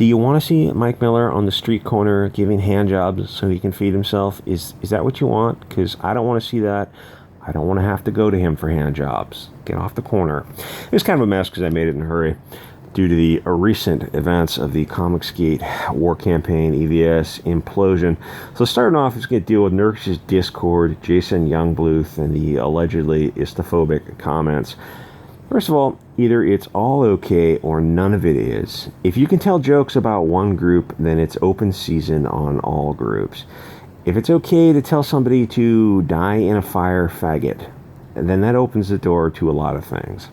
Do you want to see Mike Miller on the street corner giving hand jobs so he can feed himself? Is that what you want? Because I don't want to see that. I don't want to have to go to him for hand jobs. Get off the corner. It was kind of a mess because I made it in a hurry due to the recent events of the Comicsgate war campaign, EVS implosion. So starting off, it's going to deal with Nurkish's Discord, Jason Youngbluth, and the allegedly istophobic comments. First of all, either it's all okay or none of it is. If you can tell jokes about one group, then it's open season on all groups. If it's okay to tell somebody to die in a fire, faggot, then that opens the door to a lot of things.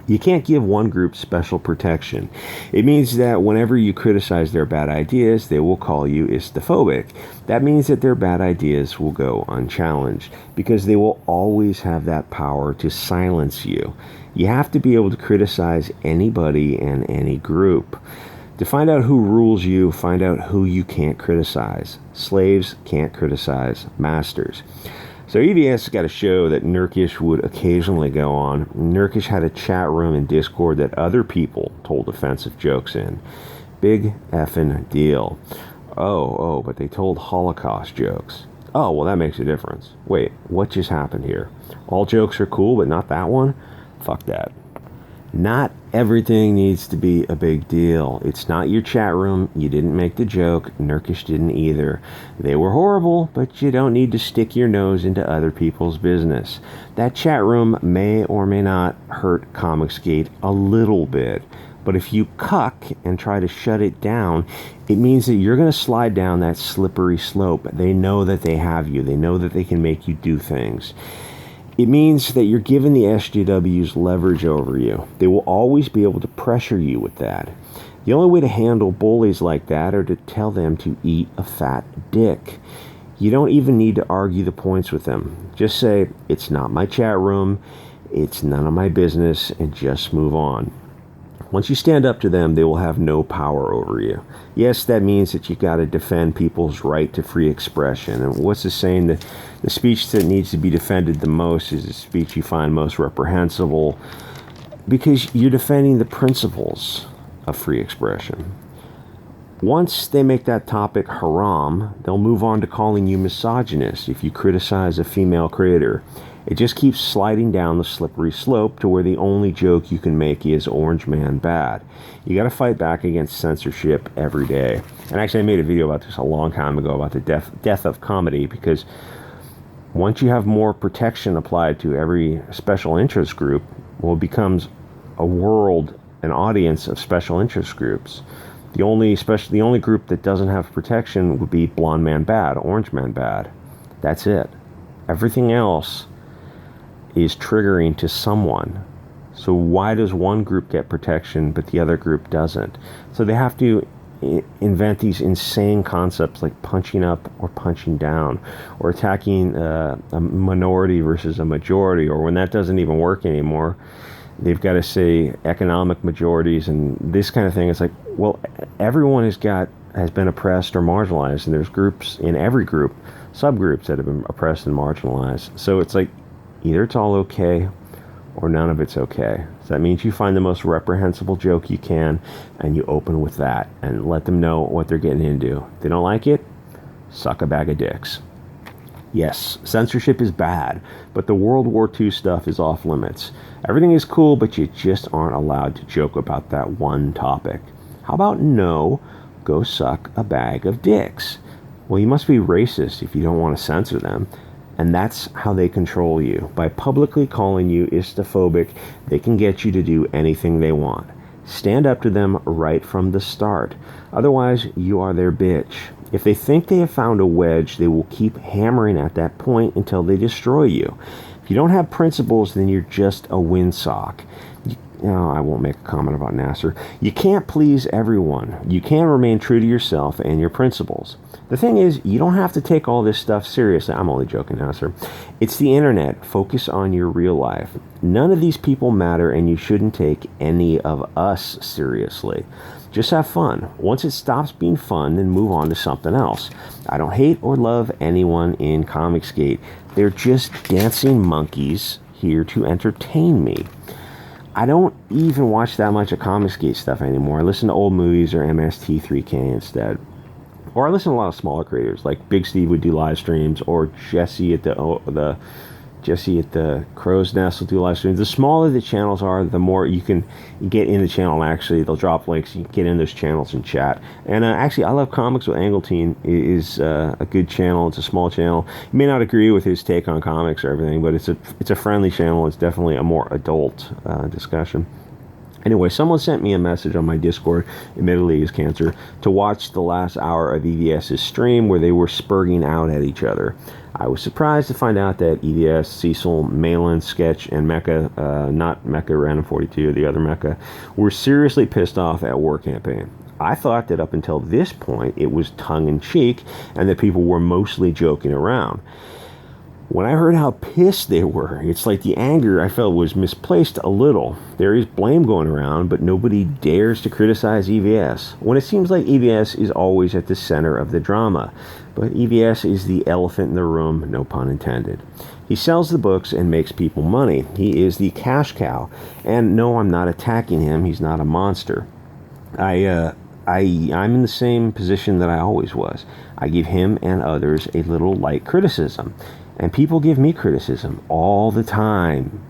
You can't give one group special protection. It means that whenever you criticize their bad ideas, they will call you istophobic. That means that their bad ideas will go unchallenged because they will always have that power to silence you. You have to be able to criticize anybody and any group. To find out who rules you, find out who you can't criticize. Slaves can't criticize masters. So EVS got a show that Nurkish would occasionally go on. Nurkish had a chat room in Discord that other people told offensive jokes in. Big effing deal. Oh, but they told Holocaust jokes. Oh, well, that makes a difference. Wait, what just happened here? All jokes are cool, but not that one? Fuck that. Not everything needs to be a big deal. It's not your chat room. You didn't make the joke. Nurkish didn't either. They were horrible, but you don't need to stick your nose into other people's business. That chat room may or may not hurt Comicsgate a little bit. But if you cuck and try to shut it down, it means that you're going to slide down that slippery slope. They know that they have you. They know that they can make you do things. It means that you're giving the SJWs leverage over you. They will always be able to pressure you with that. The only way to handle bullies like that are to tell them to eat a fat dick. You don't even need to argue the points with them. Just say, it's not my chat room, it's none of my business, and just move on. Once you stand up to them, they will have no power over you. Yes, that means that you got to defend people's right to free expression. And what's the saying? That the speech that needs to be defended the most is the speech you find most reprehensible, because you're defending the principles of free expression. Once they make that topic haram, they'll move on to calling you misogynist if you criticize a female creator. It just keeps sliding down the slippery slope to where the only joke you can make is Orange Man bad. You got to fight back against censorship every day. And actually, I made a video about this a long time ago about the death of comedy, because once you have more protection applied to every special interest group, well, it becomes a world, an audience of special interest groups. The only group that doesn't have protection would be Blonde Man bad, Orange Man bad. That's it. Everything else is triggering to someone. So why does one group get protection but the other group doesn't? So they have to invent these insane concepts like punching up or punching down, or attacking a minority versus a majority, or when that doesn't even work anymore, they've got to say economic majorities and this kind of thing. It's like, well, everyone has been oppressed or marginalized, and there's groups in every group, subgroups that have been oppressed and marginalized. So it's like, either it's all okay or none of it's okay. So that means you find the most reprehensible joke you can and you open with that and let them know what they're getting into. If they don't like it, suck a bag of dicks. Yes, censorship is bad, but the World War II stuff is off limits. Everything is cool, but you just aren't allowed to joke about that one topic. How about no, go suck a bag of dicks? Well, you must be racist if you don't want to censor them. And that's how they control you. By publicly calling you istophobic, they can get you to do anything they want. Stand up to them right from the start. Otherwise, you are their bitch. If they think they have found a wedge, they will keep hammering at that point until they destroy you. If you don't have principles, then you're just a windsock. I won't make a comment about Nasser. You can't please everyone. You can remain true to yourself and your principles. The thing is, you don't have to take all this stuff seriously. I'm only joking, Nasser. It's the internet. Focus on your real life. None of these people matter, and you shouldn't take any of us seriously. Just have fun. Once it stops being fun, then move on to something else. I don't hate or love anyone in Comicsgate. They're just dancing monkeys here to entertain me. I don't even watch that much of Comicsgate stuff anymore. I listen to old movies or MST3K instead. Or I listen to a lot of smaller creators, like Big Steve would do live streams, or Jesse at the Crow's Nest will do live streams. The smaller the channels are, the more you can get in the channel, and actually they'll drop links. You can get in those channels and chat. And actually, I Love Comics with Angleteen is a good channel. It's a small channel. You may not agree with his take on comics or everything, but it's a friendly channel. It's definitely a more adult discussion. Anyway, someone sent me a message on my Discord, admittedly his cancer, to watch the last hour of EVS's stream where they were spurging out at each other. I was surprised to find out that EVS, Cecil, Malin, Sketch, and Mecha, not Mecha Random 42, the other Mecha, were seriously pissed off at War Campaign. I thought that up until this point it was tongue-in-cheek and that people were mostly joking around. When I heard how pissed they were, it's like the anger I felt was misplaced a little. There is blame going around, but nobody dares to criticize EVS, when it seems like EVS is always at the center of the drama. But EVS is the elephant in the room, no pun intended. He sells the books and makes people money. He is the cash cow. And no, I'm not attacking him. He's not a monster. I'm in the same position that I always was. I give him and others a little light criticism. And people give me criticism all the time.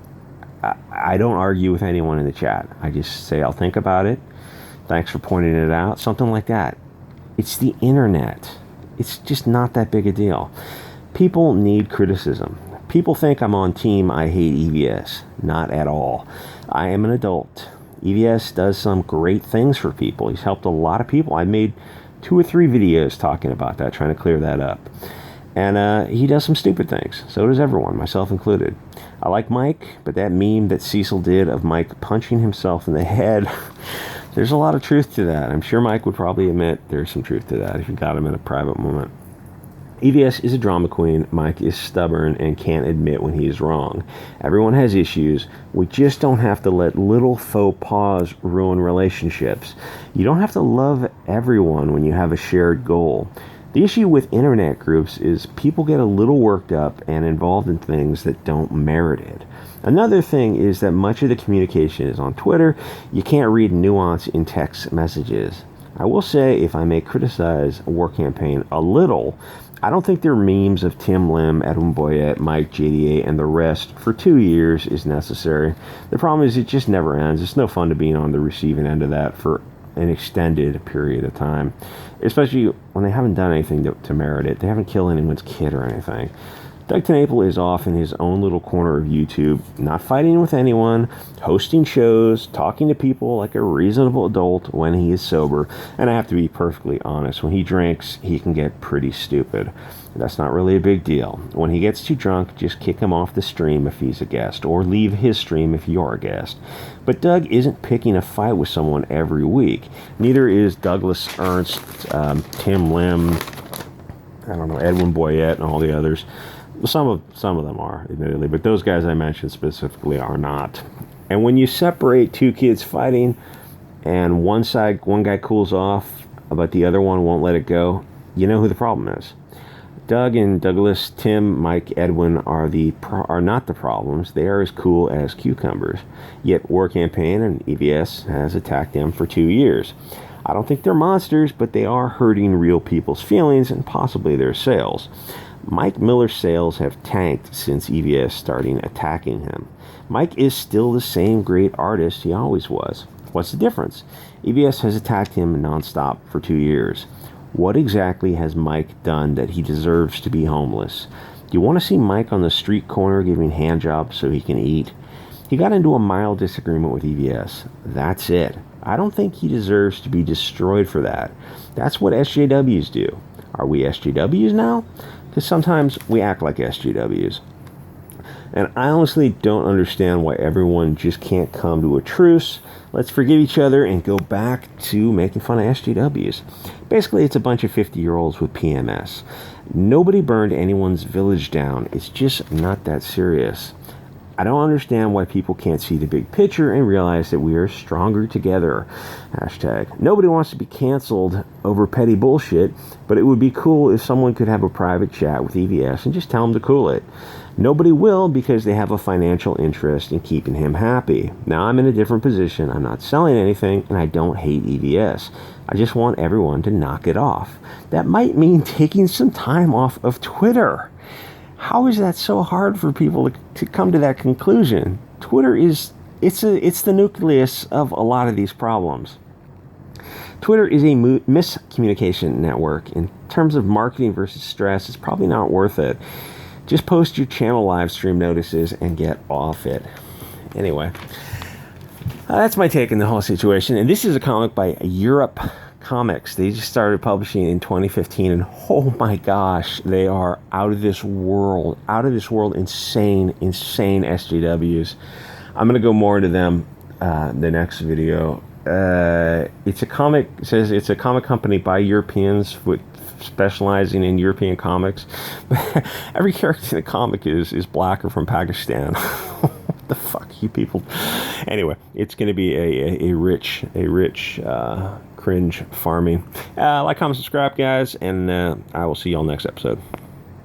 I don't argue with anyone in the chat. I just say, I'll think about it. Thanks for pointing it out. Something like that. It's the internet. It's just not that big a deal. People need criticism. People think I'm on team I hate EVS. Not at all. I am an adult. EVS does some great things for people. He's helped a lot of people. I made 2 or 3 videos talking about that, trying to clear that up. And he does some stupid things. So does everyone, myself included. I like Mike, but that meme that Cecil did of Mike punching himself in the head, there's a lot of truth to that. I'm sure Mike would probably admit there's some truth to that if you got him in a private moment. EVS is a drama queen. Mike is stubborn and can't admit when he is wrong. Everyone has issues. We just don't have to let little faux pas ruin relationships. You don't have to love everyone when you have a shared goal. The issue with internet groups is people get a little worked up and involved in things that don't merit it. Another thing is that much of the communication is on Twitter. You can't read nuance in text messages. I will say, if I may criticize War Campaign a little, I don't think their memes of Tim Lim, Edwin Boyette, Mike, JDA, and the rest for 2 years is necessary. The problem is it just never ends. It's no fun to be on the receiving end of that for an extended period of time, especially when they haven't done anything to merit it. They haven't killed anyone's kid or anything. Doug Tennapel is off in his own little corner of YouTube, not fighting with anyone, hosting shows, talking to people like a reasonable adult when he is sober. And I have to be perfectly honest, when he drinks, he can get pretty stupid. That's not really a big deal. When he gets too drunk, just kick him off the stream if he's a guest, or leave his stream if you're a guest. But Doug isn't picking a fight with someone every week. Neither is Douglas Ernst, Tim Lim, Edwin Boyette, and all the others. Some of them are, admittedly, but those guys I mentioned specifically are not. And when you separate 2 kids fighting, and one guy cools off, but the other one won't let it go, you know who the problem is. Doug and Douglas, Tim, Mike, Edwin are not the problems. They are as cool as cucumbers. Yet War Campaign and EVS has attacked them for 2 years. I don't think they're monsters, but they are hurting real people's feelings and possibly their sales. Mike Miller's sales have tanked since EVS started attacking him. Mike is still the same great artist he always was. What's the difference? EVS has attacked him nonstop for 2 years. What exactly has Mike done that he deserves to be homeless? Do you want to see Mike on the street corner giving handjobs so he can eat? He got into a mild disagreement with EVS. That's it. I don't think he deserves to be destroyed for that. That's what SJWs do. Are we SJWs now? Because sometimes we act like SJWs. And I honestly don't understand why everyone just can't come to a truce. Let's forgive each other and go back to making fun of SJWs. Basically, it's a bunch of 50-year-olds with PMS. Nobody burned anyone's village down. It's just not that serious. I don't understand why people can't see the big picture and realize that we are stronger together. Hashtag. Nobody wants to be canceled over petty bullshit, but it would be cool if someone could have a private chat with EVS and just tell them to cool it. Nobody will because they have a financial interest in keeping him happy. Now, I'm in a different position. I'm not selling anything, and I don't hate EVS. I just want everyone to knock it off. That might mean taking some time off of Twitter. How is that so hard for people to come to that conclusion? Twitter is, it's the nucleus of a lot of these problems. Twitter is a miscommunication network. In terms of marketing versus stress, it's probably not worth it. Just post your channel live stream notices and get off it. Anyway, that's my take on the whole situation. And this is a comic by Europe Comics. They just started publishing in 2015, and oh my gosh, they are out of this world, insane SJWs. I'm going to go more into them the next video. It's a comic, it says it's a comic company by Europeans with specializing in European comics. Every character in the comic is black or from Pakistan. What the fuck, you people? Anyway, it's going to be a rich cringe farming. Like, comment, subscribe, guys, and I will see y'all next episode.